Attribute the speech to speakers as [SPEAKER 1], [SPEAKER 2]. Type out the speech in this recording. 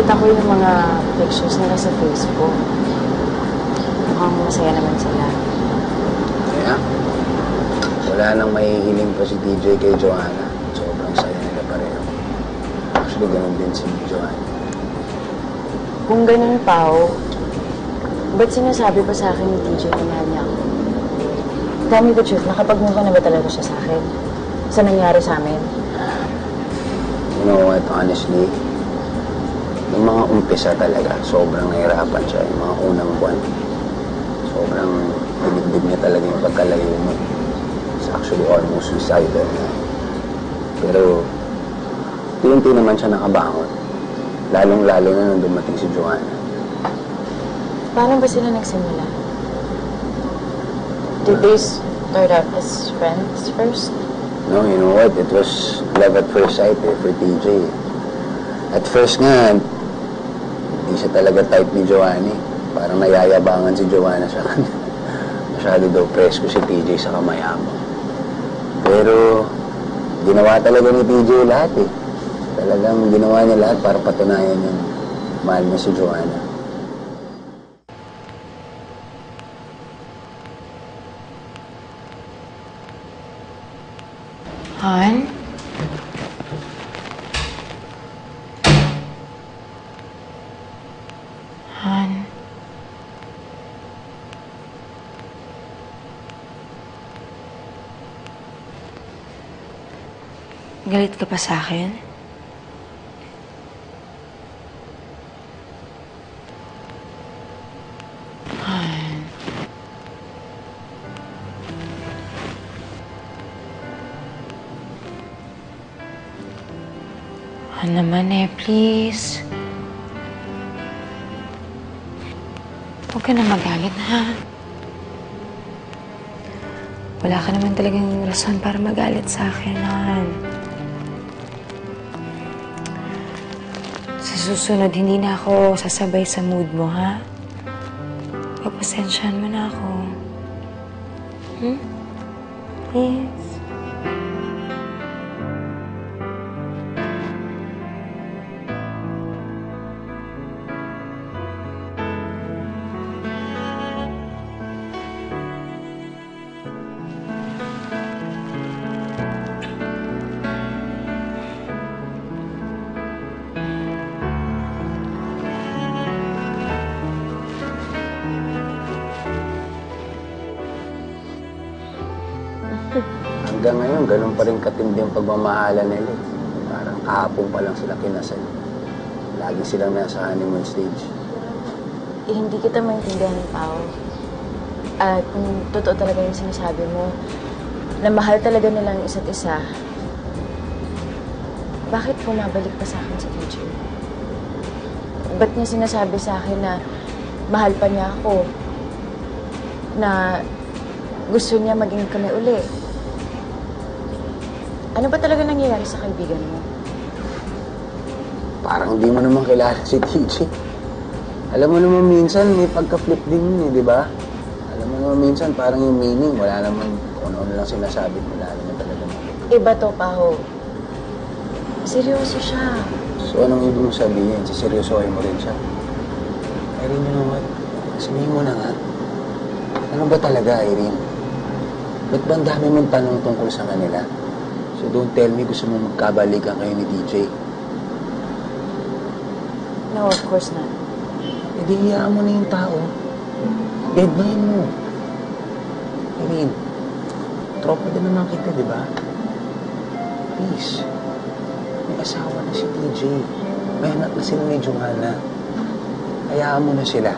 [SPEAKER 1] nakita ko yung mga pictures nila sa Facebook. Mukhang masaya naman sila.
[SPEAKER 2] Kaya, wala nang mahihiling pa si DJ kay Joanna. Sobrang saya nila pareho. Actually, ganun din si Joanna.
[SPEAKER 1] Kung ganun, Pao, ba't sinasabi pa sa akin ni TJ na mahal niya ako? Tell me the truth, nakapag-move on na ba talaga siya sa akin? Sa nangyari sa amin?
[SPEAKER 2] You know what, honestly, yung mga umpisa talaga, sobrang nahirapan siya. Yung mga unang buwan, sobrang dinigdig niya talaga yung pagkalayo mo. It's actually almost suicidal na. Pero, unti naman siya nakabangon. Lalong-lalo na nung dumating si Joanna.
[SPEAKER 1] Paano ba sila nagsimula? Did they start out as friends first?
[SPEAKER 2] No, you know what? It was love at first sight for TJ. At first nga, hindi siya talaga type ni Joanna. Parang nayayabangan si Joanna sa kanya. Masyado daw presko si TJ sa kamayabang. Pero, ginawa talaga ni TJ lahat eh. Talagang ginawa niya lahat para patunayan yung mahal niya si Joanna.
[SPEAKER 1] Han? Han? Galit ka pa sa akin? Han? Han naman please. Huwag ka na magalit, ha? Wala ka naman talagang rason para magalit sa akin, Han. Sa susunod, hindi na ako sasabay sa mood mo, ha? Pagpasensyahan mo na ako. Please?
[SPEAKER 2] Hanggang ngayon, ganun pa rin katindi ang pagmamahalan nila. Parang kahapon pa lang sila kinasal. Lagi silang nasa honeymoon stage.
[SPEAKER 1] Hindi kita maintindihan, Pao. At kung totoo talaga yung sinasabi mo, na mahal talaga nilang isa't isa, bakit bumabalik pa sa akin si TJ? Ba't niya sinasabi sa akin na mahal pa niya ako? Na gusto niya maging kami uli? Ano ba talaga nangyayari sa kaibigan mo?
[SPEAKER 2] Parang di mo naman kilala si TJ. Alam mo naman minsan, may pagka-flip din yun di ba? Alam mo naman minsan, parang yung meaning, wala naman kung ano lang sinasabi, wala naman talaga naman.
[SPEAKER 1] Iba to, Paho. Seryoso siya.
[SPEAKER 2] So, anong ibig mong sabihin? Siseryosohin mo rin siya? Irene, you know what? Sabihin mo na nga. Ano ba talaga, Irene? Ba't ba ang dami mong tanong tungkol sa kanila? So, don't tell me gusto mo magkabalikan kayo ni DJ.
[SPEAKER 1] No, of course not.
[SPEAKER 2] E di hiyaan mo na yung tao. Deadline mo. Irene, tropa din naman kita, di ba? Please. May asawa na si TJ. May anak na sila ni Joanna. Hayaan mo na sila.